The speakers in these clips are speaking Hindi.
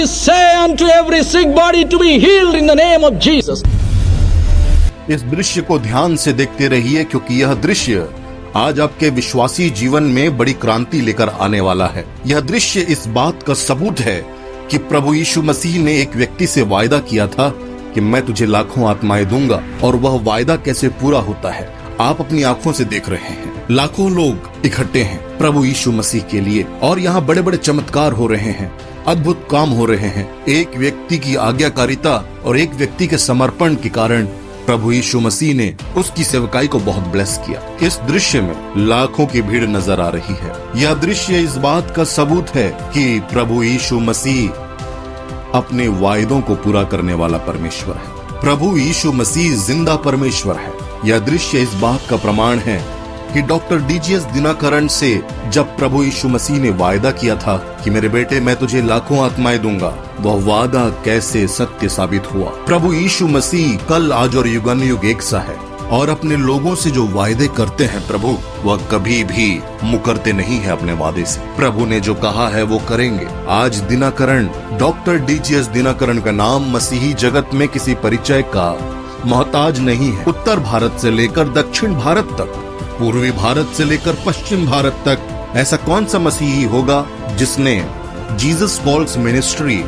I say unto every sick body to be healed in the name of Jesus. इस दृश्य को ध्यान से देखते रहिए, क्योंकि यह दृश्य आज आपके विश्वासी जीवन में बड़ी क्रांति लेकर आने वाला है। यह दृश्य इस बात का सबूत है कि प्रभु यीशु मसीह ने एक व्यक्ति से वायदा किया था कि मैं तुझे लाखों आत्माएं दूंगा, और वह वायदा कैसे पूरा होता है आप अपनी आंखों से देख रहे हैं। लाखों लोग इकट्ठे हैं प्रभु यीशु मसीह के लिए, और यहाँ बड़े बड़े चमत्कार हो रहे हैं, अद्भुत काम हो रहे हैं। एक व्यक्ति की आज्ञाकारिता और एक व्यक्ति के समर्पण के कारण प्रभु यीशु मसीह ने उसकी सेवकाई को बहुत ब्लेस किया। इस दृश्य में लाखों की भीड़ नजर आ रही है। यह दृश्य इस बात का सबूत है कि प्रभु यीशु मसीह अपने वायदों को पूरा करने वाला परमेश्वर है। प्रभु यीशु मसीह जिंदा परमेश्वर है। यह दृश्य इस बात का प्रमाण है कि डॉक्टर डीजीएस दिनकरन से जब प्रभु यीशु मसीह ने वायदा किया था कि मेरे बेटे मैं तुझे लाखों आत्माएं दूंगा, वह वादा कैसे सत्य साबित हुआ। प्रभु यीशु मसीह कल आज और युगानुयुग एक सा है, और अपने लोगों से जो वायदे करते हैं प्रभु, वह कभी भी मुकरते नहीं है अपने वादे से। प्रभु ने जो कहा है वो करेंगे। आज दिनकरन, डॉक्टर डीजीएस दिनकरन का नाम मसीही जगत में किसी परिचय का मोहताज नहीं है। उत्तर भारत से लेकर दक्षिण भारत तक, पूर्वी भारत से लेकर पश्चिम भारत तक, ऐसा कौन सा मसीही होगा जिसने जीसस कॉल्स मिनिस्ट्री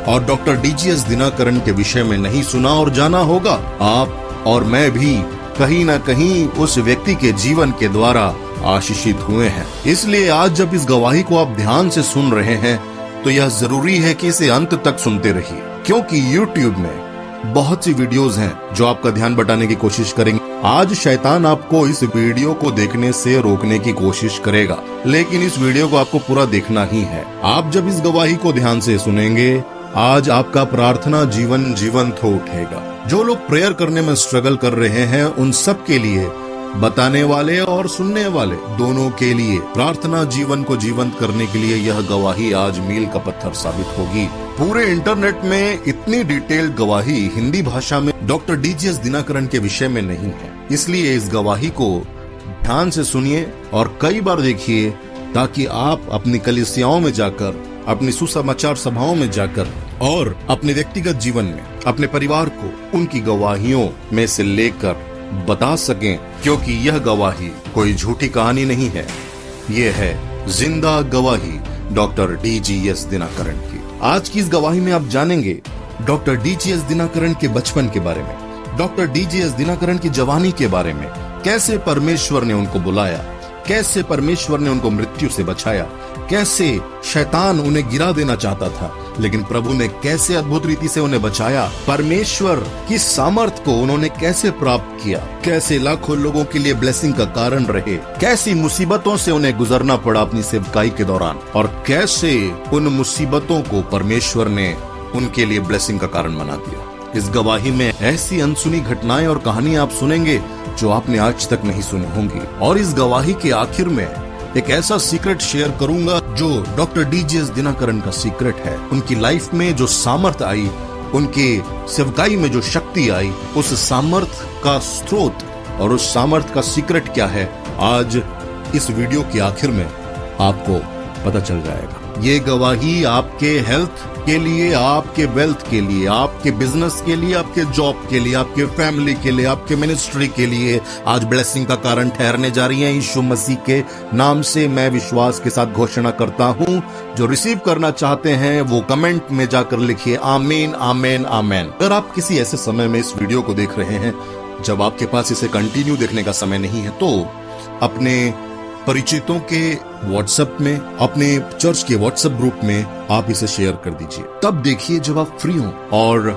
और डॉक्टर डीजीएस दिनकरन के विषय में नहीं सुना और जाना होगा। आप और मैं भी कहीं ना कहीं उस व्यक्ति के जीवन के द्वारा आशीषित हुए हैं। इसलिए आज जब इस गवाही को आप ध्यान से सुन रहे हैं तो यह जरूरी है कि इसे अंत तक सुनते रहिए, क्योंकि YouTube में बहुत सी वीडियोस हैं जो आपका ध्यान बटाने की कोशिश करेंगे। आज शैतान आपको इस वीडियो को देखने से रोकने की कोशिश करेगा, लेकिन इस वीडियो को आपको पूरा देखना ही है। आप जब इस गवाही को ध्यान से सुनेंगे, आज आपका प्रार्थना जीवन जीवंत हो उठेगा। जो लोग प्रेयर करने में स्ट्रगल कर रहे हैं, उन सब के लिए, बताने वाले और सुनने वाले दोनों के लिए, प्रार्थना जीवन को जीवंत करने के लिए यह गवाही आज मील का पत्थर साबित होगी। पूरे इंटरनेट में इतनी डिटेल्ड गवाही हिंदी भाषा में डॉक्टर डीजीएस दिनकरन के विषय में नहीं है। इसलिए इस गवाही को ध्यान से सुनिए और कई बार देखिए, ताकि आप अपनी कलीसियाओं में जाकर, अपनी सुसमाचार सभाओं में जाकर और अपने व्यक्तिगत जीवन में अपने परिवार को उनकी गवाहियों में से लेकर बता सकें, क्योंकि यह गवाही कोई झूठी कहानी नहीं है। यह है जिंदा गवाही डॉक्टर डीजीएस दिनकरन की। आज की इस गवाही में आप जानेंगे डॉक्टर डीजीएस दिनकरन के बचपन के बारे में, डॉक्टर डीजीएस दिनकरन की जवानी के बारे में, कैसे परमेश्वर ने उनको बुलाया, कैसे परमेश्वर ने उनको मृत्यु से बचाया, कैसे शैतान उन्हें गिरा देना चाहता था, लेकिन प्रभु ने कैसे अद्भुत रीति से उन्हें बचाया, परमेश्वर की सामर्थ को उन्होंने कैसे प्राप्त किया, कैसे लाखों लोगों के लिए ब्लेसिंग का कारण रहे, कैसी मुसीबतों से उन्हें गुजरना पड़ा अपनी सेवकाई के दौरान, और कैसे उन मुसीबतों को परमेश्वर ने उनके लिए ब्लेसिंग का कारण बना दिया। इस गवाही में ऐसी अनसुनी घटनाएं और कहानियां आप सुनेंगे जो आपने आज तक नहीं सुनी होंगी। और इस गवाही के आखिर में एक ऐसा सीक्रेट शेयर करूंगा जो डॉक्टर डीजीएस दिनकरन का सीक्रेट है। उनकी लाइफ में जो सामर्थ आई, उनके सेवकाई में जो शक्ति आई, उस सामर्थ का स्रोत और उस सामर्थ का सीक्रेट क्या है, आज इस वीडियो के आखिर में आपको पता चल जाएगा। ये गवाही आपके हेल्थ के लिए, आपके वेल्थ के लिए, आपके बिजनेस के लिए, आपके जॉब के लिए, आपके फैमिली के लिए, आपके मिनिस्ट्री के लिए आज ब्लेसिंग का कारण ठहरने जा रही है। यीशु मसीह के नाम से मैं विश्वास के साथ घोषणा करता हूँ। जो रिसीव करना चाहते हैं वो कमेंट में जाकर लिखिए आमीन आमीन आमीन। अगर आप किसी ऐसे समय में इस वीडियो को देख रहे हैं जब आपके पास इसे कंटिन्यू देखने का समय नहीं है, तो अपने परिचितों के व्हाट्सएप में, अपने चर्च के व्हाट्सएप ग्रुप में आप इसे शेयर कर दीजिए। तब देखिए जब आप फ्री हो, और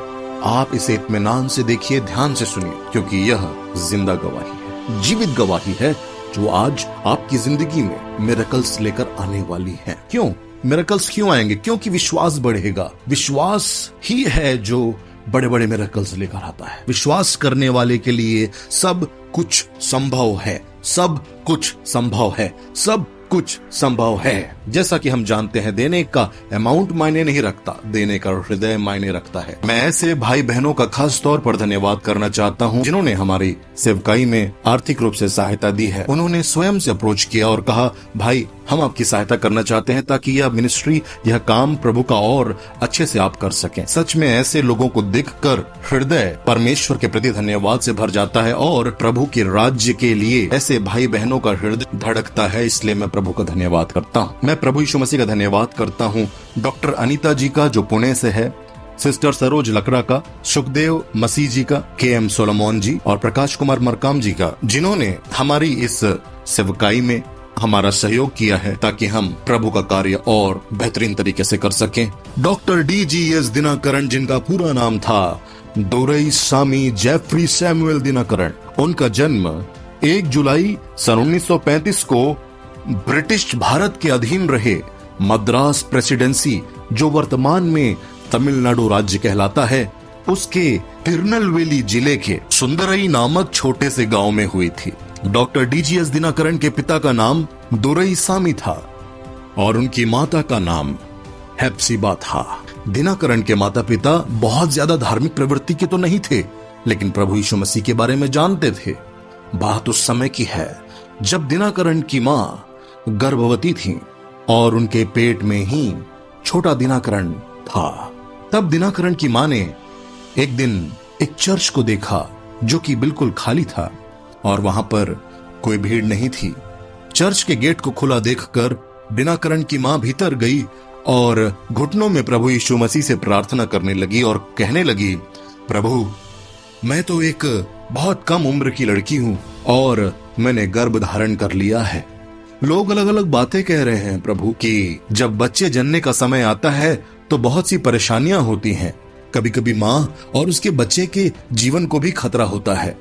आप इसे इत्मीनान से देखिए, ध्यान से सुनिए, क्योंकि यह जिंदा गवाही है, जीवित गवाही है जो आज आपकी जिंदगी में मिरेकल्स लेकर आने वाली है। क्यों मिरेकल्स क्यों आएंगे? क्योंकि विश्वास बढ़ेगा। विश्वास ही है जो बड़े बड़े मिरेकल्स लेकर आता है। विश्वास करने वाले के लिए सब कुछ संभव है, सब कुछ संभव है, सब कुछ संभव है। जैसा कि हम जानते हैं, देने का अमाउंट मायने नहीं रखता, देने का हृदय मायने रखता है। मैं ऐसे भाई बहनों का खास तौर पर धन्यवाद करना चाहता हूं जिन्होंने हमारी सेवकाई में आर्थिक रूप से सहायता दी है। उन्होंने स्वयं से अप्रोच किया और कहा, भाई हम आपकी सहायता करना चाहते हैं ताकि यह मिनिस्ट्री, यह काम प्रभु का और अच्छे से आप कर सकें। सच में ऐसे लोगों को देखकर हृदय परमेश्वर के प्रति धन्यवाद से भर जाता है और प्रभु के राज्य के लिए ऐसे भाई बहनों का हृदय धड़कता है। इसलिए मैं प्रभु का धन्यवाद करता हूँ। मैं प्रभु यीशु मसीह का धन्यवाद करता हूँ डॉक्टर अनीता जी का जो पुणे से है, सिस्टर सरोज लकड़ा का, सुखदेव मसीह जी का, के.एम. सोलोमन जी और प्रकाश कुमार मरकाम जी का, जिन्होंने हमारी इस सेवकाई में हमारा सहयोग किया है ताकि हम प्रभु का कार्य और बेहतरीन तरीके से कर सकें। Doctor D.G.S. दिनाकरण, जिनका पूरा नाम था दोरईसामी जेफरी सैमुअल दिनाकरण, उनका जन्म 1 जुलाई सन 1935 को ब्रिटिश भारत के अधीन रहे मद्रास प्रेसिडेंसी, जो वर्तमान में तमिलनाडु राज्य कहलाता है, उसके तिरुनेलवेली जिले के सुंदरई नामक छोटे से गांव में हुई थी। Doctor D.G.S. दिनाकरण के पिता का नाम दोरईसामी था और उनकी माता का नाम हेप्सिबा था। दिनाकरण के माता पिता बहुत ज्यादा धार्मिक प्रवृत्ति के तो नहीं थे, लेकिन प्रभु यीशु मसीह के बारे में जानते थे। बात उस समय की है जब दिनाकरण की माँ गर्भवती थी और उनके पेट में ही छोटा दिनाकरण था। तब दिनाकरण की माँ ने एक दिन एक चर्च को देखा जो कि बिल्कुल खाली था और वहां पर कोई भीड़ नहीं थी। चर्च के गेट को खुला देखकर दिनाकरण की मां भीतर गई और घुटनों में प्रभु यीशु मसीह से प्रार्थना करने लगी और कहने लगी, प्रभु, मैं तो एक बहुत कम उम्र की लड़की हूं और मैंने गर्भ धारण कर लिया है। लोग अलग अलग बातें कह रहे हैं प्रभु कि जब बच्चे जन्मने का समय आता है तो बहुत सी परेशानियां होती हैं। कभी कभी मां और उसके बच्चे के जीवन को भी खतरा होता है।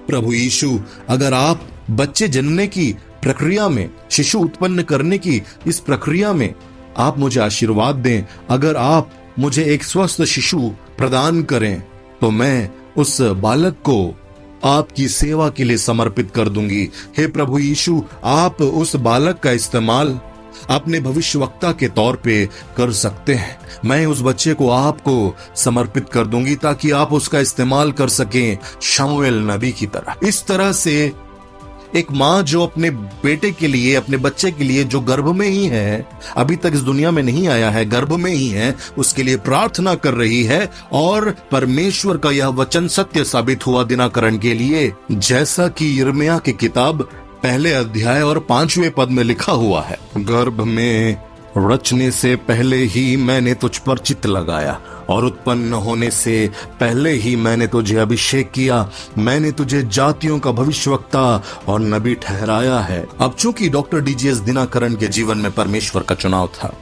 प्रभु यीशु, अगर आप बच्चे जनने की प्रक्रिया में, शिशु उत्पन्न करने की इस प्रक्रिया में आप मुझे आशीर्वाद दें, अगर आप मुझे एक स्वस्थ शिशु प्रदान करें तो मैं उस बालक को आपकी सेवा के लिए समर्पित कर दूंगी। हे प्रभु यीशु, आप उस बालक का इस्तेमाल अपने भविष्यवक्ता के तौर पे कर सकते हैं। मैं उस बच्चे को आपको समर्पित कर दूंगी ताकि आप उसका इस्तेमाल कर सकें शमूएल नबी की तरह। इस तरह से एक माँ जो अपने बेटे के लिए, अपने बच्चे के लिए जो गर्भ में ही है, अभी तक इस दुनिया में नहीं आया है, गर्भ में ही है, उसके लिए प्रार्थना कर रही है और परमेश्वर का यह वचन सत्य साबित हुआ दिनाकरण के लिए, जैसा कि यिर्मयाह की किताब 1 अध्याय और 5वें पद में लिखा हुआ है, गर्भ में रचने से पहले ही मैंने तुझ पर चित्त लगाया और उत्पन्न होने से पहले ही मैंने तुझे अभिषेक किया। मैंने तुझे जातियों का भविष्यवक्ता और नबी ठहराया है। अब चूंकि डॉक्टर D.G.S. दिनाकरण के जीवन में परमेश्वर का चुनाव था,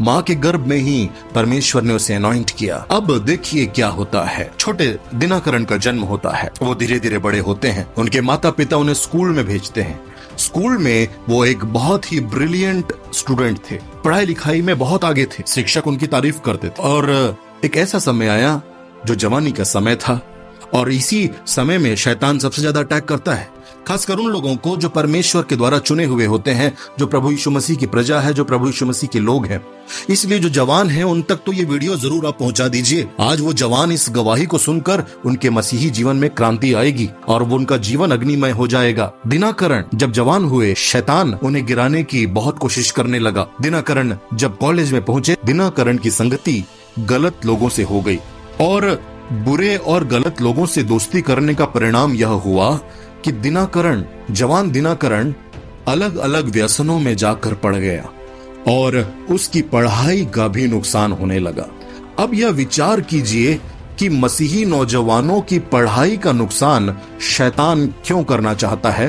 माँ के गर्भ में ही परमेश्वर ने उसे अनॉइंट किया। अब देखिए क्या होता है। छोटे दिनाकरण का जन्म होता है, वो धीरे धीरे बड़े होते हैं। उनके माता पिता उन्हें स्कूल में भेजते हैं। स्कूल में वो एक बहुत ही ब्रिलियंट स्टूडेंट थे, पढ़ाई लिखाई में बहुत आगे थे, शिक्षक उनकी तारीफ करते थे। और एक ऐसा समय आया जो जवानी का समय था और इसी समय में शैतान सबसे ज्यादा अटैक करता है, खासकर उन लोगों को जो परमेश्वर के द्वारा चुने हुए होते हैं, जो प्रभु यीशु मसीह की प्रजा है, जो प्रभु यीशु मसीह के लोग हैं। इसलिए जो जवान हैं उन तक तो ये वीडियो जरूर आप पहुंचा दीजिए। आज वो जवान इस गवाही को सुनकर उनके मसीही जीवन में क्रांति आएगी और वो उनका जीवन अग्निमय हो जाएगा। दिनाकरण जब जवान हुए, शैतान उन्हें गिराने की बहुत कोशिश करने लगा। दिनाकरण जब कॉलेज में पहुंचे, दिनाकरण की संगति गलत लोगों से हो गई और बुरे और गलत लोगों से दोस्ती करने का परिणाम यह हुआ कि जवान दिनाकरण अलग अलग व्यसनों में जाकर पड़ गया और उसकी पढ़ाई का भी नुकसान होने लगा। अब यह विचार कीजिए कि मसीही नौजवानों की पढ़ाई का नुकसान शैतान क्यों करना चाहता है,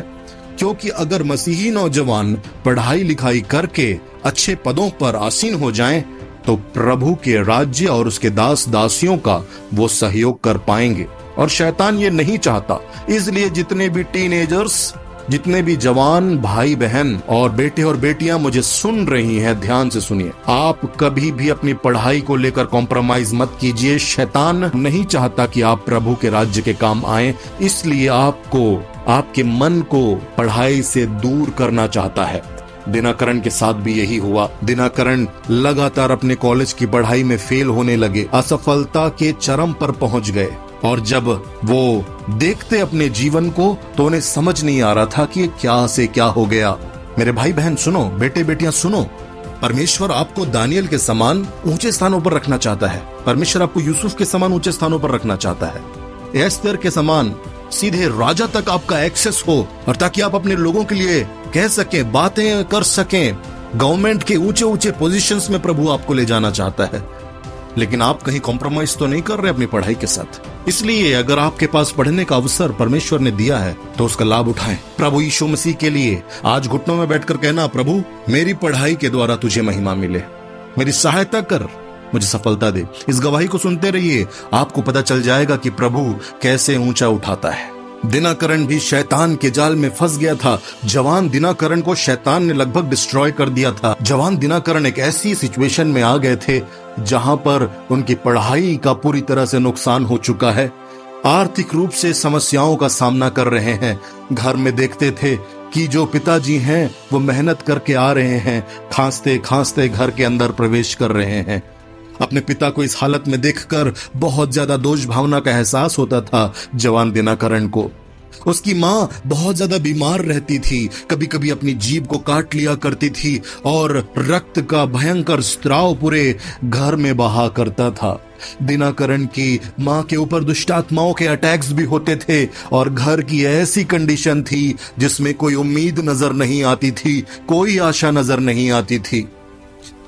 क्योंकि अगर मसीही नौजवान पढ़ाई लिखाई करके अच्छे पदों पर आसीन हो जाएं, तो प्रभु के राज्य और उसके दास दासियों का वो सहयोग कर पाएंगे और शैतान ये नहीं चाहता। इसलिए जितने भी टीनेजर्स, जितने भी जवान भाई बहन और बेटे और बेटियां मुझे सुन रही हैं, ध्यान से सुनिए। आप कभी भी अपनी पढ़ाई को लेकर कॉम्प्रोमाइज मत कीजिए। शैतान नहीं चाहता कि आप प्रभु के राज्य के काम आए, इसलिए आपको, आपके मन को पढ़ाई से दूर करना चाहता है। दिनाकरण के साथ भी यही हुआ। दिनाकरण लगातार अपने कॉलेज की पढ़ाई में फेल होने लगे, असफलता के चरम पर पहुंच गए और जब वो देखते अपने जीवन को तो उन्हें समझ नहीं आ रहा था कि क्या से क्या हो गया। मेरे भाई बहन सुनो, बेटे बेटियां सुनो, परमेश्वर आपको दानियल के समान ऊंचे स्थानों पर रखना चाहता है। परमेश्वर आपको यूसुफ के समान ऊंचे स्थानों पर रखना चाहता है। एस्तर के समान सीधे राजा तक आपका एक्सेस हो, और ताकि आप अपने लोगों के लिए कह सकें, बातें कर सकें। गवर्नमेंट के ऊंचे ऊंचे पोजीशंस में प्रभु आपको ले जाना चाहता है, लेकिन आप कहीं कॉम्प्रोमाइज तो नहीं कर रहे अपनी पढ़ाई के साथ। इसलिए अगर आपके पास पढ़ने का अवसर परमेश्वर ने दिया है तो उसका लाभ उठाएं। प्रभु यीशु मसीह के लिए आज घुटनों में बैठकर कहना, प्रभु मेरी पढ़ाई के द्वारा तुझे महिमा मिले, मेरी सहायता कर, मुझे सफलता दे। इस गवाही को सुनते रहिए, आपको पता चल जाएगा कि प्रभु कैसे ऊंचा उठाता है। दिनाकरण भी शैतान के जाल में फंस गया था। जवान दिनाकरण को शैतान ने लगभग डिस्ट्रॉय कर दिया था। जवान दिनाकरण एक ऐसी सिचुएशन में आ गए थे जहां पर उनकी पढ़ाई का पूरी तरह से नुकसान हो चुका है। आर्थिक रूप से समस्याओं का सामना कर रहे हैं। घर में देखते थे कि जो पिताजी हैं वो मेहनत करके आ रहे हैं, खांसते खांसते घर के अंदर प्रवेश कर रहे हैं। अपने पिता को इस हालत में देखकर बहुत ज्यादा दोष भावना का एहसास होता था जवान दिनाकरण को। उसकी माँ बहुत ज्यादा बीमार रहती थी, कभी कभी अपनी जीभ को काट लिया करती थी और रक्त का भयंकर स्त्राव पूरे घर में बहा करता था। दिनाकरण की माँ के ऊपर दुष्टात्माओं के अटैक्स भी होते थे और घर की ऐसी कंडीशन थी जिसमें कोई उम्मीद नजर नहीं आती थी, कोई आशा नजर नहीं आती थी।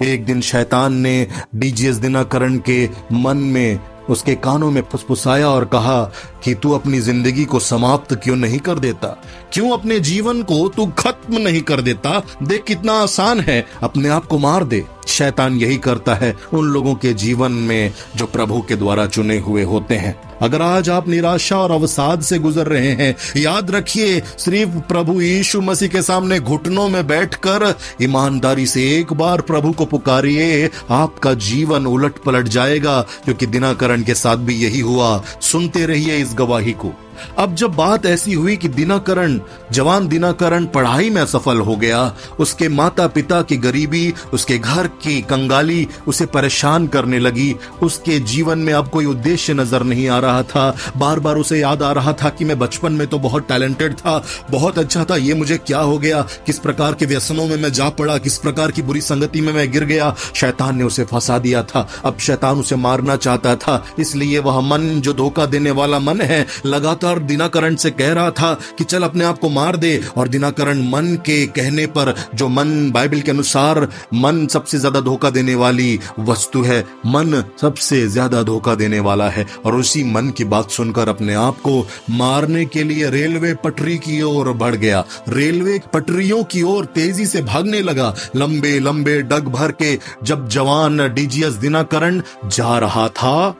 एक दिन शैतान ने डीजीएस दिनाकरण के मन में, उसके कानों में फुसफुसाया और कहा कि तू अपनी जिंदगी को समाप्त क्यों नहीं कर देता, क्यों अपने जीवन को तू खत्म नहीं कर देता, देख कितना आसान है, अपने आप को मार दे। शैतान यही करता है उन लोगों के जीवन में जो प्रभु के द्वारा चुने हुए होते हैं। अगर आज आप निराशा और अवसाद से गुजर रहे हैं, याद रखिए, सिर्फ प्रभु यीशु मसीह के सामने घुटनों में बैठकर ईमानदारी से एक बार प्रभु को पुकारिए, आपका जीवन उलट पलट जाएगा, क्योंकि दिनाकरण के साथ भी यही हुआ। सुनते रहिए इस गवाही को। अब जब बात ऐसी हुई कि दिनाकरण, जवान दिनाकरण पढ़ाई में असफल हो गया, उसके माता पिता की गरीबी, उसके घर की कंगाली उसे परेशान करने लगी। उसके जीवन में अब कोई उद्देश्य नजर नहीं आ रहा था। बार बार उसे याद आ रहा था कि मैं बचपन में तो बहुत टैलेंटेड था, बहुत अच्छा था, ये मुझे क्या हो गया, किस प्रकार के व्यसनों में मैं जा पड़ा, किस प्रकार की बुरी संगति में मैं गिर गया। शैतान ने उसे फंसा दिया था। अब शैतान उसे मारना चाहता था, इसलिए वह मन जो धोखा देने वाला मन है, लगातार दिनाकरण से कह रहा था कि चल अपने आप को मार दे। और दिनाकरण मन के कहने पर, जो मन बाइबल के अनुसार मन सबसे ज्यादा धोखा देने वाली वस्तु है, मन सबसे ज्यादा धोखा देने वाला है, और उसी मन की बात सुनकर अपने आप को मारने के लिए रेलवे पटरी की ओर बढ़ गया। रेलवे पटरियों की ओर तेजी से भागने लगा, लंबे लंबे डग भर के। जब जवान डीजीएस दिनाकरण जा रहा था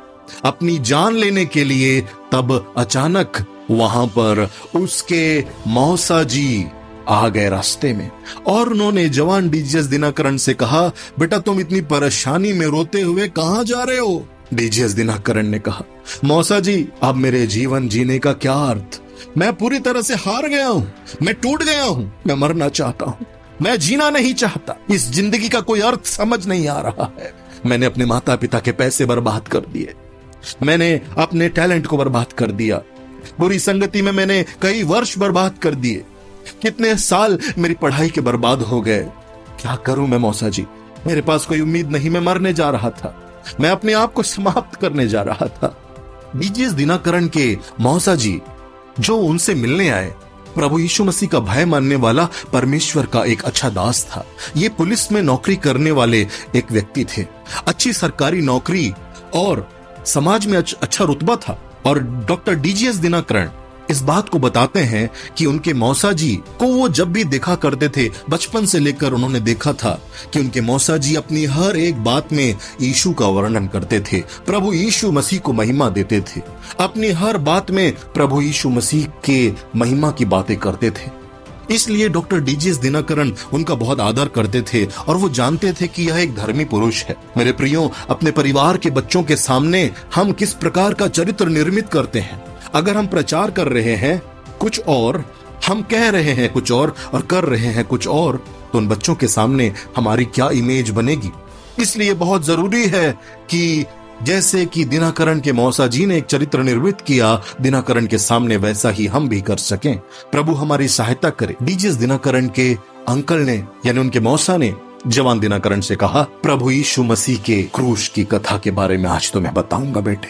अपनी जान लेने के लिए, तब अचानक वहां पर उसके मौसा जी आ गए रास्ते में, और उन्होंने जवान डीजीएस दिनाकरण से कहा, बेटा तुम इतनी परेशानी में रोते हुए कहां जा रहे हो? डीजीएस दिनाकरण ने कहा, मौसा जी अब मेरे जीवन जीने का क्या अर्थ, मैं पूरी तरह से हार गया हूं, मैं टूट गया हूं, मैं मरना चाहता हूं, मैं जीना नहीं चाहता, इस जिंदगी का कोई अर्थ समझ नहीं आ रहा है। मैंने अपने माता पिता के पैसे बर्बाद कर दिए, मैंने अपने टैलेंट को बर्बाद कर दिया, बुरी संगति में मैंने कई वर्ष बर्बाद कर दिए, कितने साल मेरी पढ़ाई के बर्बाद हो गए। क्या करूं मैं मौसा जी, मेरे पास कोई उम्मीद नहीं, मैं मरने जा रहा था, मैं अपने आप को समाप्त करने जा रहा था। डीजीएस दिनाकरण के मौसा जी जो उनसे मिलने आए, प्रभु यीशु मसीह का भय मानने वाला परमेश्वर का एक अच्छा दास था। ये पुलिस में नौकरी करने वाले एक व्यक्ति थे, अच्छी सरकारी नौकरी और समाज में अच्छा रुतबा था। और डॉक्टर डीजीएस दिनाकरण इस बात को बताते हैं कि उनके मौसा जी को वो जब भी देखा करते थे, बचपन से लेकर उन्होंने देखा था कि उनके मौसा जी अपनी हर एक बात में यीशु का वर्णन करते थे, प्रभु यीशु मसीह को महिमा देते थे, अपनी हर बात में प्रभु यीशु मसीह के महिमा की बातें करते थे। इसलिए डॉक्टर डीजीएस दिनाकरण उनका बहुत आदर करते थे और वो जानते थे कि यह एक धर्मी पुरुष है। मेरे प्रियो, अपने परिवार के बच्चों के सामने हम किस प्रकार का चरित्र निर्मित करते हैं। अगर हम प्रचार कर रहे हैं कुछ और, हम कह रहे हैं कुछ और कर रहे हैं कुछ और, तो उन बच्चों के सामने हमारी क्या इमेज बनेगी। इसलिए बहुत जरूरी है कि जैसे कि दिनाकरण के मौसा जी ने एक चरित्र निर्मित किया, दिनाकरण के सामने वैसा ही हम भी कर सकें। प्रभु हमारी सहायता करे। डीजीएस दिनाकरण के अंकल ने यानी उनके मौसा ने जवान दिनाकरण से कहा, प्रभु यीशु मसीह के क्रूस की कथा के बारे में आज तो मैं बताऊंगा बेटे।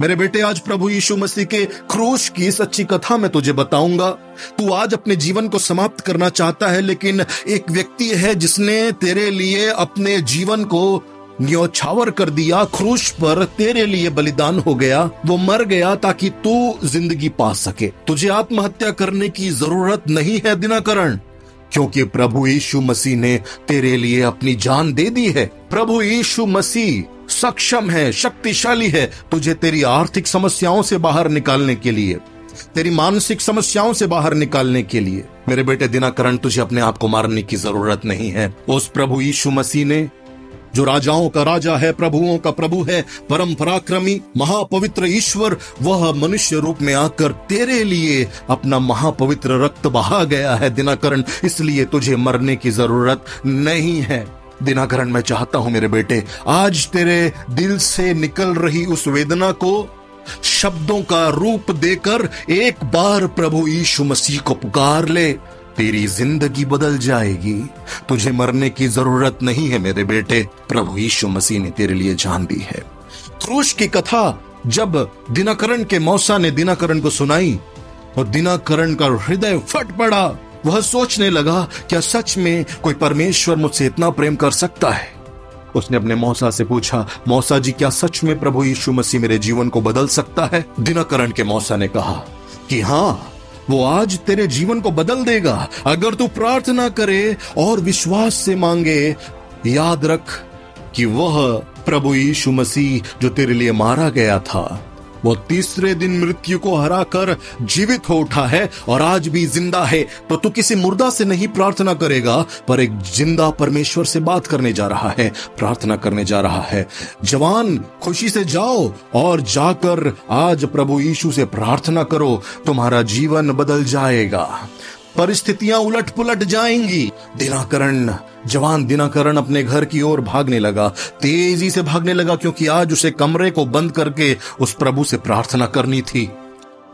मेरे बेटे, आज प्रभु यीशु मसीह के क्रूस की सच्ची कथा मैं तुझे बताऊंगा। तू आज अपने जीवन को समाप्त करना चाहता है, लेकिन एक व्यक्ति है जिसने तेरे लिए अपने जीवन को न्यौछावर कर दिया, क्रूस पर तेरे लिए बलिदान हो गया, वो मर गया ताकि तू जिंदगी पा सके। तुझे आत्महत्या करने की जरूरत नहीं है दिनाकरण, क्योंकि प्रभु यीशु मसीह ने तेरे लिए अपनी जान दे दी है। प्रभु यीशु मसीह सक्षम है, शक्तिशाली है तुझे तेरी आर्थिक समस्याओं से बाहर निकालने के लिए, तेरी मानसिक समस्याओं से बाहर निकालने के लिए। मेरे बेटे दिनाकरण, तुझे अपने आप को मारने की जरूरत नहीं है। उस प्रभु यीशु मसीह ने, जो राजाओं का राजा है, प्रभुओं का प्रभु है, परम पराक्रमी महापवित्र ईश्वर, वह मनुष्य रूप में आकर तेरे लिए अपना महापवित्र रक्त बहा गया है दिनाकरण, इसलिए तुझे मरने की जरूरत नहीं है। दिनाकरण, मैं चाहता हूं मेरे बेटे, आज तेरे दिल से निकल रही उस वेदना को शब्दों का रूप देकर एक बार प्रभु यीशु मसीह को पुकार ले, तेरी जिंदगी बदल जाएगी। तुझे मरने की जरूरत नहीं है मेरे बेटे, प्रभु यीशु मसीह ने तेरे लिए जान दी है। क्रूस की कथा जब दिनाकरण के मौसा ने दिनाकरण को सुनाई और दिनाकरण का हृदय फट पड़ा, वह सोचने लगा, क्या सच में कोई परमेश्वर मुझसे इतना प्रेम कर सकता है? उसने अपने मौसा से पूछा, मौसा जी, क्या सच में प्रभु यीशु मसीह मेरे जीवन को बदल सकता है? दिनाकरण के मौसा ने कहा कि हाँ, वो आज तेरे जीवन को बदल देगा अगर तू प्रार्थना करे और विश्वास से मांगे। याद रख कि वह प्रभु यीशु मसीह जो तेरे लिए मारा गया था, वो तीसरे दिन मृत्यु को हराकर जीवित हो उठा है और आज भी जिंदा है। तो तू किसी मुर्दा से नहीं प्रार्थना करेगा, पर एक जिंदा परमेश्वर से बात करने जा रहा है, प्रार्थना करने जा रहा है। जवान, खुशी से जाओ और जाकर आज प्रभु यीशु से प्रार्थना करो, तुम्हारा जीवन बदल जाएगा, परिस्थितियां उलट पुलट जाएंगी। जवान दिनाकरण अपने घर की ओर भागने लगा, तेजी से भागने लगा, क्योंकि आज उसे कमरे को बंद करके उस प्रभु से प्रार्थना करनी थी।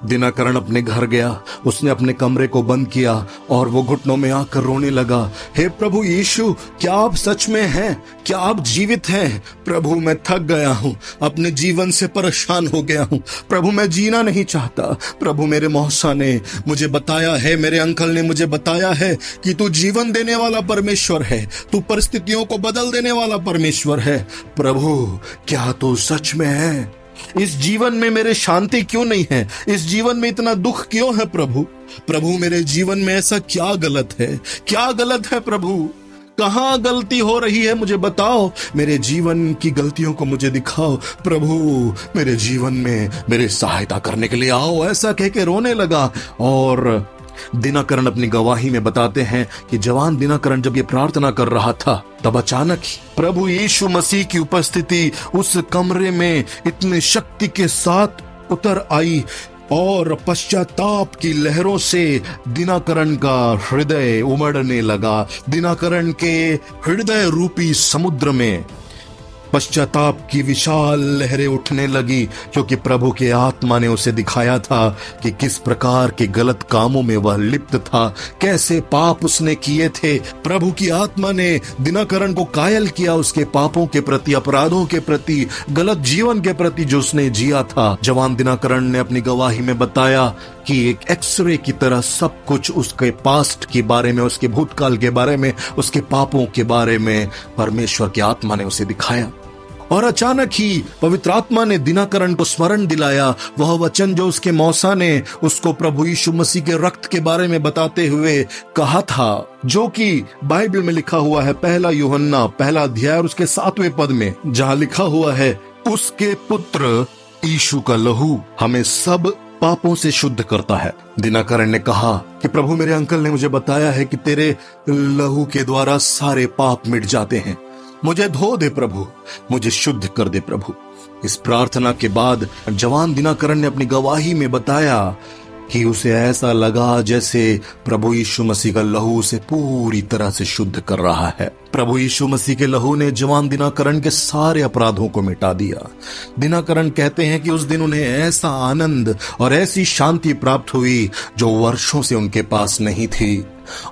दिनाकरण अपने घर गया, उसने अपने कमरे को बंद किया और वो घुटनों में आकर रोने लगा। हे प्रभु यीशु, क्या आप सच में हैं? क्या आप जीवित हैं? प्रभु, मैं थक गया हूँ, अपने जीवन से परेशान हो गया हूँ। प्रभु, मैं जीना नहीं चाहता। प्रभु, मेरे मौसा ने मुझे बताया है, मेरे अंकल ने मुझे बताया है कि तू जीवन देने वाला परमेश्वर है, तू परिस्थितियों को बदल देने वाला परमेश्वर है। प्रभु, क्या तू सच में है? इस जीवन में मेरे शांति क्यों नहीं है? इस जीवन में इतना दुख क्यों है? प्रभु, मेरे जीवन में ऐसा क्या गलत है? क्या गलत है प्रभु? कहाँ गलती हो रही है? मुझे बताओ, मेरे जीवन की गलतियों को मुझे दिखाओ। प्रभु, मेरे जीवन में मेरे सहायता करने के लिए आओ, ऐसा कह के रोने लगा। और दिनाकरण अपनी गवाही में बताते हैं कि जवान दिनाकरण जब ये प्रार्थना कर रहा था, तब अचानक ही प्रभु यीशु मसीह की उपस्थिति उस कमरे में इतनी शक्ति के साथ उतर आई और पश्चाताप की लहरों से दिनाकरण का हृदय उमड़ने लगा। दिनाकरण के हृदय रूपी समुद्र में पश्चाताप की विशाल लहरें उठने लगी, क्योंकि प्रभु के आत्मा ने उसे दिखाया था कि किस प्रकार के गलत कामों में वह लिप्त था, कैसे पाप उसने किए थे। प्रभु की आत्मा ने दिनाकरण को कायल किया उसके पापों के प्रति, अपराधों के प्रति, गलत जीवन के प्रति जो उसने जिया था। जवान दिनाकरण ने अपनी गवाही में बताया कि एक एक्सरे की तरह सब कुछ उसके पास्ट के बारे में, उसके भूतकाल के बारे में, उसके पापों के बारे में परमेश्वर की आत्मा ने उसे दिखाया। और अचानक ही पवित्र आत्मा ने दिनाकरण को स्मरण दिलाया वह वचन जो उसके मौसा ने उसको प्रभु यीशु मसीह के रक्त के बारे में बताते हुए कहा था, जो कि बाइबल में लिखा हुआ है, 1 यूहन्ना 1 अध्याय और उसके 7वें पद में, जहां लिखा हुआ है, उसके पुत्र यीशु का लहू हमें सब पापों से शुद्ध करता है। दिनाकरण ने कहा कि प्रभु, मेरे अंकल ने मुझे बताया है कि तेरे लहू के द्वारा सारे पाप मिट जाते हैं, मुझे धो दे प्रभु, मुझे शुद्ध कर दे प्रभु। इस प्रार्थना के बाद जवान दिनाकरण ने अपनी गवाही में बताया कि उसे ऐसा लगा जैसे प्रभु यीशु मसीह का लहू उसे पूरी तरह से शुद्ध कर रहा है। प्रभु यीशु मसीह के लहू ने जवान दिनाकरण के सारे अपराधों को मिटा दिया। दिनाकरण कहते हैं कि उस दिन उन्हें ऐसा आनंद और ऐसी शांति प्राप्त हुई जो वर्षों से उनके पास नहीं थी।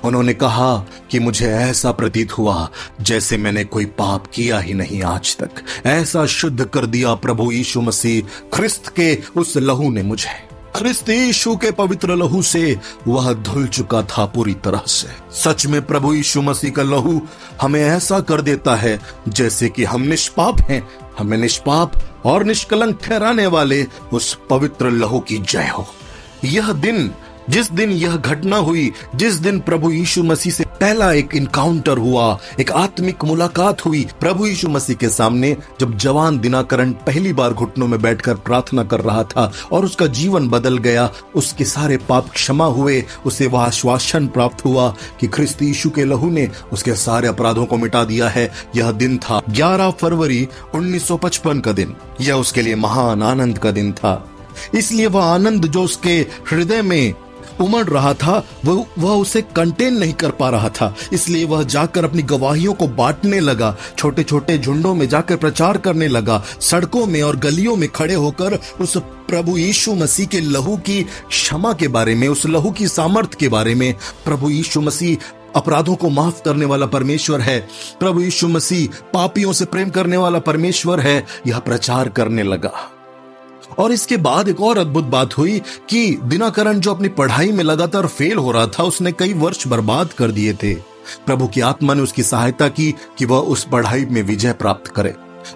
उन्होंने कहा कि मुझे ऐसा प्रतीत हुआ जैसे मैंने कोई पाप किया ही नहीं आज तक। ऐसा शुद्ध कर दिया प्रभु यीशु मसीह ख्रिस्त के उस लहू ने मुझे। ख्रिस्त यीशु के पवित्र लहू से वह धुल चुका था पूरी तरह से। सच में प्रभु यीशु मसीह का लहू हमें ऐसा कर देता है जैसे कि हम निष्पाप हैं। हमें निष्पाप और निष्कलंक ठहराने वाले उस पवित्र लहू की जय हो। यह दिन, जिस दिन यह घटना हुई, जिस दिन प्रभु यीशु मसीह से पहला एक इनकाउंटर हुआ, एक आत्मिक मुलाकात हुई प्रभु यीशु मसीह के सामने, जब जवान दिनाकरण पहली बार घुटनों में बैठकर प्रार्थना कर रहा था और उसका जीवन बदल गया, उसके सारे पाप क्षमा हुए, उसे वह आश्वासन प्राप्त हुआ कि ख्रिस्त यीशु के लहू ने उसके सारे अपराधों को मिटा दिया है। यह दिन था 11 फरवरी 1955 का दिन। यह उसके लिए महान आनंद का दिन था। इसलिए वह आनंद जो उसके हृदय में उमड़ रहा था वह उसे कंटेन नहीं कर पा रहा था। इसलिए वह जाकर अपनी गवाहियों को बांटने लगा, छोटे छोटे झुंडों में जाकर प्रचार करने लगा, सड़कों में और गलियों में खड़े होकर उस प्रभु यीशु मसीह के लहू की क्षमा के बारे में, उस लहू की सामर्थ के बारे में, प्रभु यीशु मसीह अपराधों को माफ करने वाला परमेश्वर है, प्रभु यीशु मसीह पापियों से प्रेम करने वाला परमेश्वर है, यह प्रचार करने लगा। और इसके बाद एक और अद्भुत बात हुई कि दिनाकरण जो अपनी पढ़ाई में लगातार फेल हो रहा था, उसने कई वर्ष बर्बाद कर दिए थे। प्रभु की आत्मा ने उसकी सहायता की कि वह उस पढ़ाई में विजय प्राप्त करे।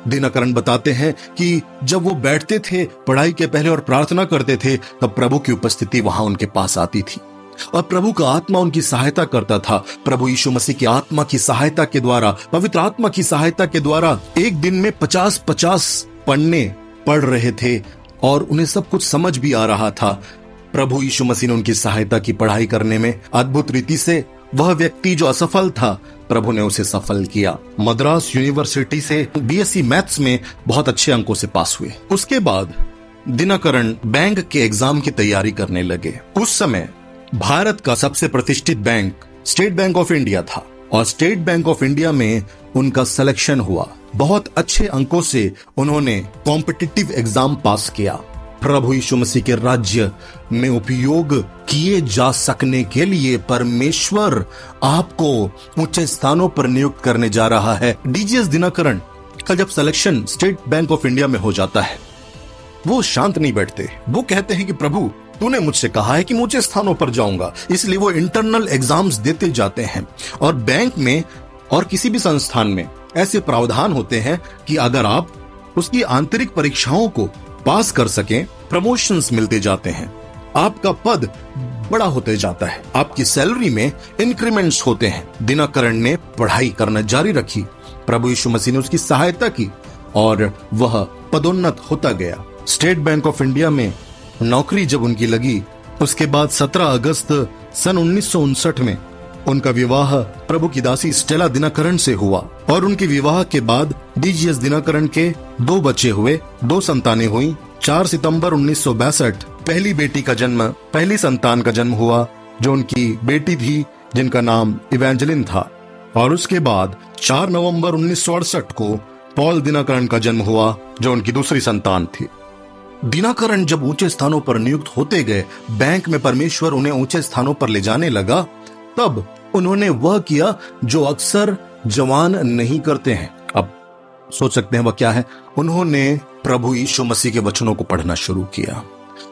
दिनाकरण बताते हैं कि जब वो बैठते थे पढ़ाई के पहले और प्रार्थना करते थे, तब प्रभु की उपस्थिति वहां उनके पास आती थी और प्रभु का आत्मा उनकी सहायता करता था। प्रभु यीशु मसीह की आत्मा की सहायता के द्वारा, पवित्र आत्मा की सहायता के द्वारा एक दिन में 50-50 पढ़ने पढ़ रहे थे और उन्हें सब कुछ समझ भी आ रहा था। प्रभु यीशु मसीह ने उनकी सहायता की पढ़ाई करने में अद्भुत रीति से। वह व्यक्ति जो असफल था, प्रभु ने उसे सफल किया। मद्रास यूनिवर्सिटी से बीएससी मैथ्स में बहुत अच्छे अंकों से पास हुए। उसके बाद दिनाकरण बैंक के एग्जाम की तैयारी करने लगे। उस समय भारत का सबसे प्रतिष्ठित bank state bank of India था और स्टेट बैंक ऑफ इंडिया में उनका सिलेक्शन हुआ। बहुत अच्छे अंकों से उन्होंने कॉम्पिटिटिव एग्जाम पास किया। प्रभु यीशु मसीह के राज्य में उपयोग किए जा सकने के लिए परमेश्वर आपको ऊंचे स्थानों पर नियुक्त करने जा रहा है। डीजीएस दिनाकरण का जब selection state bank of India में हो जाता है, वो शांत नहीं बैठते। वो कहते हैं कि प्रभु, तूने मुझसे कहा है कि ऊंचे स्थानों पर जाऊंगा। इसलिए वो इंटरनल एग्जाम्स देते जाते हैं। और बैंक में और किसी भी संस्थान में ऐसे प्रावधान होते हैं कि अगर आप उसकी आंतरिक परीक्षाओं को पास कर सकें, प्रमोशंस मिलते जाते हैं, आपका पद बड़ा होते जाता है, आपकी सैलरी में इंक्रीमेंट्स होते हैं। दिनाकरण ने पढ़ाई करना जारी रखी। प्रभु यीशु मसीह ने उसकी सहायता की और वह पदोन्नत होता गया। स्टेट बैंक ऑफ इंडिया में नौकरी जब उनकी लगी, उसके बाद 17 अगस्त सन 1959 में उनका विवाह प्रभु की दासी स्टेला दिनाकरण से हुआ और उनके विवाह के बाद डीजीएस दिनाकरण के 2 बच्चे हुए, 2 संतानें हुई। 4 सितंबर 1962 पहली बेटी का जन्म, पहली संतान का जन्म हुआ जो उनकी बेटी थी जिनका नाम इवेंजेलिन था। और उसके बाद 4 नवंबर 1968 को पॉल दिनाकरण का जन्म हुआ जो उनकी दूसरी संतान थी। दिनाकरण जब ऊंचे स्थानों पर नियुक्त होते गए, बैंक में परमेश्वर उन्हें ऊंचे स्थानों पर ले जाने लगा, तब उन्होंने वह किया जो अक्सर जवान नहीं करते हैं। अब सोच सकते हैं वह क्या है? उन्होंने प्रभु यीशु मसीह के वचनों को पढ़ना शुरू किया।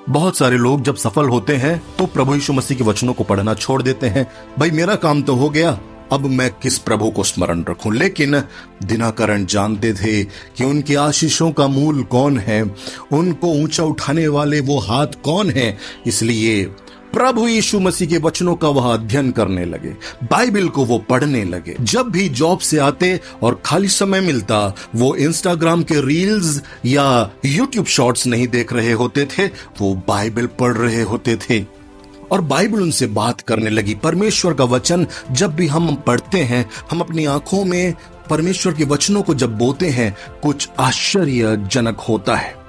बहुत सारे लोग जब सफल होते हैं तो प्रभु यीशु मसीह के वचनों को पढ़ना छोड़ देते हैं। भाई, मेरा काम तो हो गया, अब मैं किस प्रभु को स्मरण रखूं। लेकिन दिनाकरण जानते थे कि उनकी आशीषों का मूल कौन है, उनको ऊंचा उठाने वाले वो हाथ कौन है। इसलिए प्रभु यीशु मसीह के वचनों का वह अध्ययन करने लगे, बाइबल को वो पढ़ने लगे। जब भी जॉब से आते और खाली समय मिलता, वो इंस्टाग्राम के रील्स या यूट्यूब शॉर्ट्स नहीं देख रहे होते थे, वो बाइबल पढ़ रहे होते थे और बाइबल उनसे बात करने लगी। परमेश्वर का वचन जब भी हम पढ़ते हैं, हम अपनी आंखों में परमेश्वर के वचनों को जब बोते हैं, कुछ आश्चर्यजनक होता है।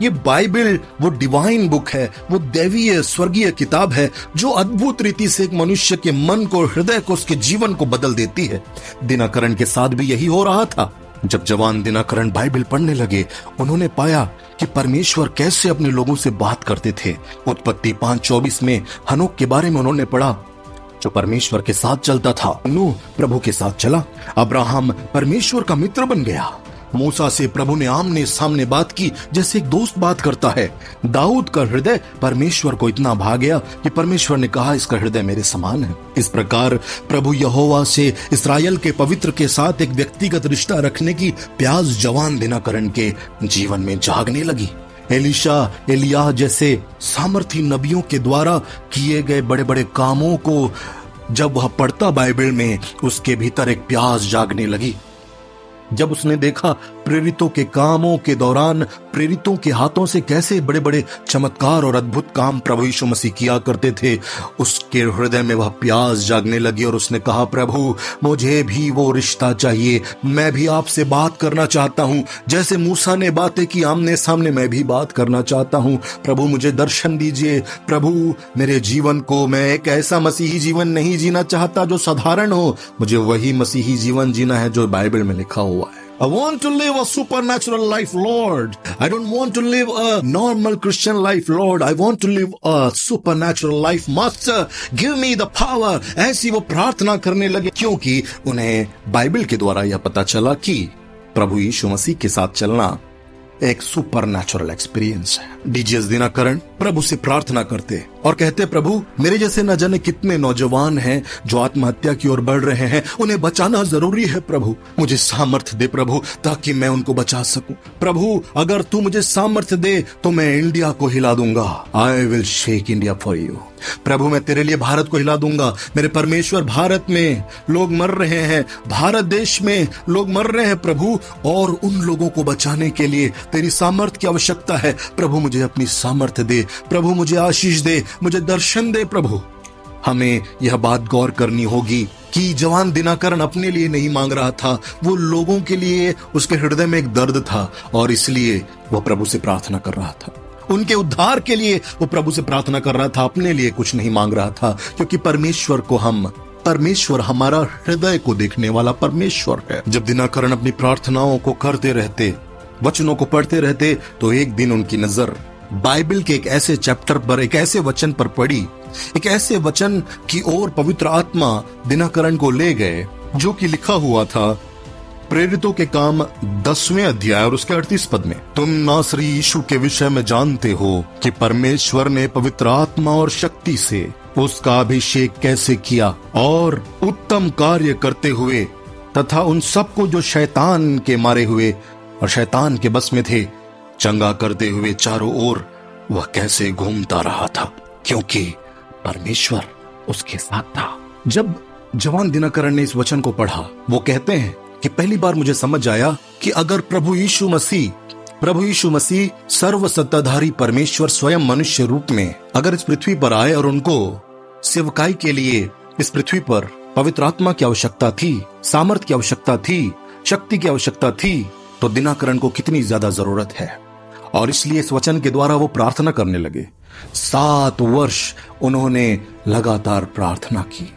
ये बाइबल वो डिवाइन बुक है, वो दैवीय स्वर्गीय किताब है जो अद्भुत रीति से एक मनुष्य के मन को, हृदय को, उसके जीवन को बदल देती है। दिनाकरण के साथ भी यही हो रहा था। जब जवान दिनाकरण बाइबल पढ़ने लगे, उन्होंने पाया कि परमेश्वर कैसे अपने लोगों से बात करते थे। उत्पत्ति 5:24 में हनोक के बारे में उन्होंने पढ़ा। जो परमेश्वर के साथ चलता था। नूह प्रभु के साथ चला, अब्राहम परमेश्वर का मित्र बन गया। मूसा से प्रभु ने आमने सामने बात की जैसे एक दोस्त बात करता है। दाऊद का हृदय परमेश्वर को इतना भा गया कि परमेश्वर ने कहा इसका हृदय मेरे समान है। इस प्रकार प्रभु यहोवा से इस्राएल के पवित्र के साथ एक व्यक्तिगत रिश्ता रखने की प्यास जवान दिनकरण के जीवन में जागने लगी। एलिशा, एलियाह जैसे सामर्थी नबियों के द्वारा किए गए बड़े बड़े कामों को जब वह पढ़ता बाइबल में, उसके भीतर एक प्यास जागने लगी। जब उसने देखा प्रेरितों के कामों के दौरान प्रेरितों के हाथों से कैसे बड़े बड़े चमत्कार और अद्भुत काम प्रभु यीशु मसीह किया करते थे, उसके हृदय में वह प्यास जागने लगी और उसने कहा, प्रभु मुझे भी वो रिश्ता चाहिए, मैं भी आपसे बात करना चाहता हूँ। जैसे मूसा ने बातें की आमने सामने, मैं भी बात करना चाहता हूँ। प्रभु मुझे दर्शन दीजिए। प्रभु मेरे जीवन को, मैं एक ऐसा मसीही जीवन नहीं जीना चाहता जो साधारण हो, मुझे वही मसीही जीवन जीना है जो बाइबल में लिखा हुआ है। I want to live a supernatural life, Lord. I don't want to live a normal Christian life, Lord. I want to live a supernatural life. Master, give me the power. ऐसी वो प्रार्थना करने लगे क्योंकि उन्हें बाइबल के द्वारा यह पता चला कि प्रभु यीशु मसीह के साथ चलना एक सुपरनैचुरल एक्सपीरियंस है। डीजीएस दिनकरण प्रभु से प्रार्थना करते और कहते, प्रभु मेरे जैसे न जाने कितने नौजवान हैं जो आत्महत्या की ओर बढ़ रहे हैं, उन्हें बचाना जरूरी है। प्रभु मुझे सामर्थ्य दे प्रभु, ताकि मैं उनको बचा सकूं। प्रभु अगर तू मुझे सामर्थ्य दे तो मैं इंडिया को हिला दूंगा। I will shake India for you. प्रभु मैं तेरे लिए भारत को हिला दूंगा। मेरे परमेश्वर, भारत में लोग मर रहे हैं, भारत देश में लोग मर रहे हैं प्रभु, और उन लोगों को बचाने के लिए तेरी सामर्थ्य की आवश्यकता है। प्रभु मुझे अपनी सामर्थ्य दे, प्रभु मुझे आशीष दे, मुझे दर्शन दे। प्रभु हमें यह बात गौर करनी होगी कि जवान दिनकरण अपने लिए नहीं मांग रहा था, वो लोगों के लिए, उसके हृदय में एक दर्द था और इसलिए वह प्रभु से प्रार्थना कर रहा था। उनके उद्धार के लिए वो प्रभु से प्रार्थना कर रहा था, अपने लिए कुछ नहीं मांग रहा था, क्योंकि परमेश्वर हमारा हृदय को देखने वाला परमेश्वर है। जब दिनकरण अपनी प्रार्थनाओं को करते रहते, वचनों को पढ़ते रहते, तो एक दिन उनकी नजर बाइबल के एक ऐसे चैप्टर पर, एक ऐसे वचन पर पड़ी, एक ऐसे वचन की ओर पवित्र आत्मा दिनकरण को ले गए जो कि लिखा हुआ था प्रेरितों के काम 10वें अध्याय और उसके 38 पद में, तुम नासरी यीशु के विषय में जानते हो कि परमेश्वर ने पवित्र आत्मा और शक्ति से उसका अभिषेक कैसे किया और उत्तम कार्य करते हुए, तथा उन सबको जो शैतान के मारे हुए और शैतान के बस में थे, चंगा करते हुए चारों ओर वह कैसे घूमता रहा था, क्योंकि परमेश्वर उसके साथ था। जब जवान दिनकरण ने इस वचन को पढ़ा, वो कहते हैं कि पहली बार मुझे समझ आया कि अगर प्रभु यीशु मसीह सर्व सत्ताधारी परमेश्वर स्वयं मनुष्य रूप में अगर इस पृथ्वी पर आए और उनको सेवकाई के लिए इस पृथ्वी पर पवित्र आत्मा की आवश्यकता थी, सामर्थ की आवश्यकता थी, शक्ति की आवश्यकता थी, तो दिनकरण को कितनी ज्यादा जरूरत है। और इसलिए इस वचन के द्वारा वो प्रार्थना करने लगे। 7 वर्ष उन्होंने लगातार प्रार्थना की।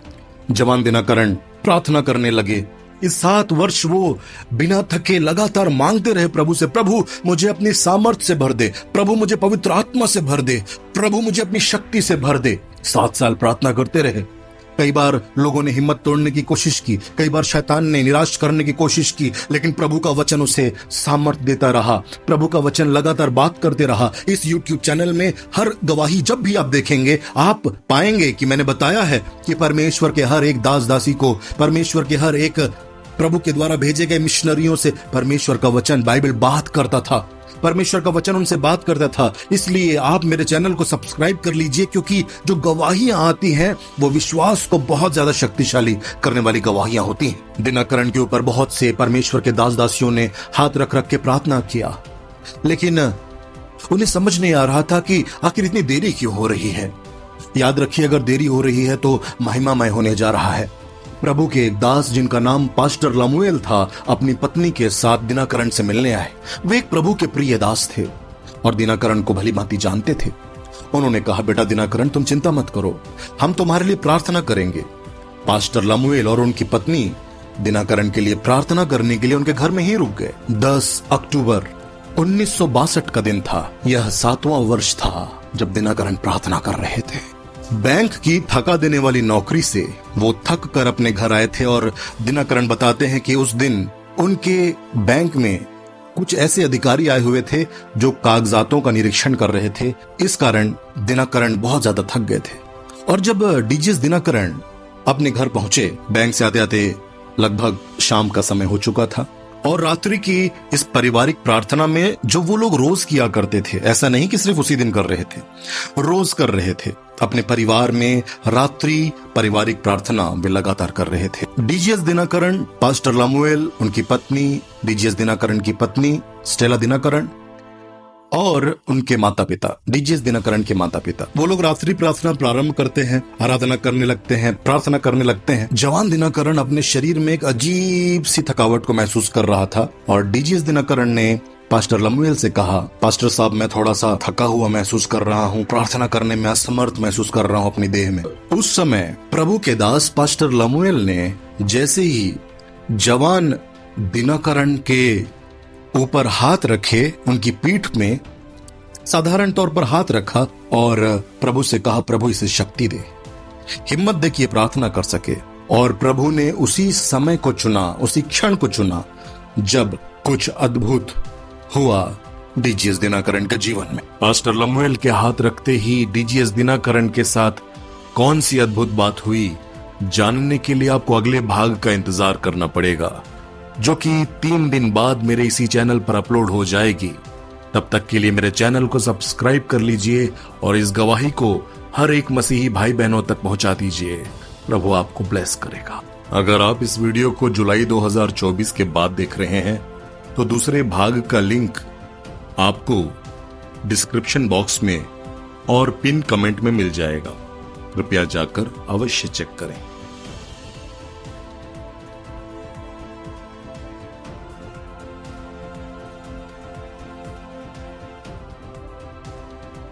जवान दिनकरण प्रार्थना करने लगे। इस 7 वर्ष वो बिना थके लगातार मांगते रहे प्रभु से, प्रभु मुझे अपनी सामर्थ्य से भर दे, प्रभु मुझे पवित्र आत्मा से भर दे, प्रभु मुझे अपनी शक्ति से भर दे। 7 साल प्रार्थना करते रहे। कई बार लोगों ने हिम्मत तोड़ने की कोशिश की, कई बार शैतान ने निराश करने की कोशिश की, लेकिन प्रभु का वचन उसे सामर्थ्य देता रहा। प्रभु का वचन लगातार बात करते रहा। इस YouTube चैनल में हर गवाही जब भी आप देखेंगे, आप पाएंगे कि मैंने बताया है कि परमेश्वर के हर एक दास दासी को, परमेश्वर के हर एक प्रभु के द्वारा भेजे गए मिशनरियों से परमेश्वर का वचन, बाइबल बात करता था, परमेश्वर का वचन उनसे बात करता था। इसलिए आप मेरे चैनल को सब्सक्राइब कर लीजिए, क्योंकि जो गवाहियां आती हैं वो विश्वास को बहुत ज्यादा शक्तिशाली करने वाली गवाहियां होती हैं। दिनकरण के ऊपर बहुत से परमेश्वर के दास दासियों ने हाथ रख रख के प्रार्थना किया, लेकिन उन्हें समझ नहीं आ रहा था कि आखिर इतनी देरी क्यों हो रही है। याद रखिए, अगर देरी हो रही है तो महिमामय होने जा रहा है। प्रभु के एक दास जिनका नाम पास्टर लमुएल था, अपनी पत्नी के साथ दिनकरण से मिलने आए। वे एक प्रभु के प्रिय दास थे और दिनकरण को भली भांति जानते थे। उन्होंने कहा, बेटा दिनकरण तुम चिंता मत करो, हम तुम्हारे लिए प्रार्थना करेंगे। पास्टर लमुएल और उनकी पत्नी दिनकरण के लिए प्रार्थना करने के लिए उनके घर में ही रुक गए। 10 अक्टूबर 1962 का दिन था। यह 7वां वर्ष था जब दिनकरण प्रार्थना कर रहे थे। बैंक की थका देने वाली नौकरी से वो थक कर अपने घर आए थे और दिनकरन बताते हैं कि उस दिन उनके बैंक में कुछ ऐसे अधिकारी आए हुए थे जो कागजातों का निरीक्षण कर रहे थे। इस कारण दिनकरन बहुत ज्यादा थक गए थे और जब डीजीएस दिनकरन अपने घर पहुंचे, बैंक से आते आते लगभग शाम का समय हो चुका था और रात्रि की इस पारिवारिक प्रार्थना में जो वो लोग रोज किया करते थे, ऐसा नहीं कि सिर्फ उसी दिन कर रहे थे, रोज कर रहे थे, अपने परिवार में रात्रि पारिवारिक प्रार्थना वे लगातार कर रहे थे। डीजीएस दिनकरन, पास्टर लमुएल, उनकी पत्नी, डीजीएस दिनकरन की पत्नी स्टेला दिनकरन और उनके माता पिता, डीजीएस दिनकरन के माता पिता, वो लोग रात्रि प्रार्थना प्रारंभ करते हैं, आराधना करने लगते हैं, प्रार्थना करने लगते हैं। जवान दिनकरन अपने शरीर में एक अजीब सी थकावट को महसूस कर रहा था और डीजीएस दिनकरन ने पास्टर लमुएल से कहा, पास्टर साहब मैं थोड़ा सा थका हुआ महसूस कर रहा हूँ, प्रार्थना करने में असमर्थ महसूस कर रहा हूँ अपनी देह में। उस समय प्रभु के दास पास्टर लमुएल ने जैसे ही जवान दिनकरन के ऊपर हाथ रखे, उनकी पीठ में साधारण तौर पर हाथ रखा और प्रभु से कहा, प्रभु इसे शक्ति दे, हिम्मत दे कि ये प्रार्थना कर सके। और प्रभु ने उसी समय को चुना, उसी क्षण को चुना जब कुछ अद्भुत हुआ डीजीएस दिनकरन के जीवन में। पास्टर लमुएल के हाथ रखते ही डीजीएस दिनकरन के साथ कौन सी अद्भुत बात हुई, जानने के लिए आपको अगले भाग का इंतजार करना पड़ेगा, जो कि 3 दिन बाद मेरे इसी चैनल पर अपलोड हो जाएगी। तब तक के लिए मेरे चैनल को सब्सक्राइब कर लीजिए और इस गवाही को हर एक मसीही भाई बहनों तक पहुंचा दीजिए। प्रभु आपको ब्लेस करेगा। अगर आप इस वीडियो को जुलाई 2024 के बाद देख रहे हैं तो दूसरे भाग का लिंक आपको डिस्क्रिप्शन बॉक्स में और पिन कमेंट में मिल जाएगा, कृपया जाकर अवश्य चेक करें।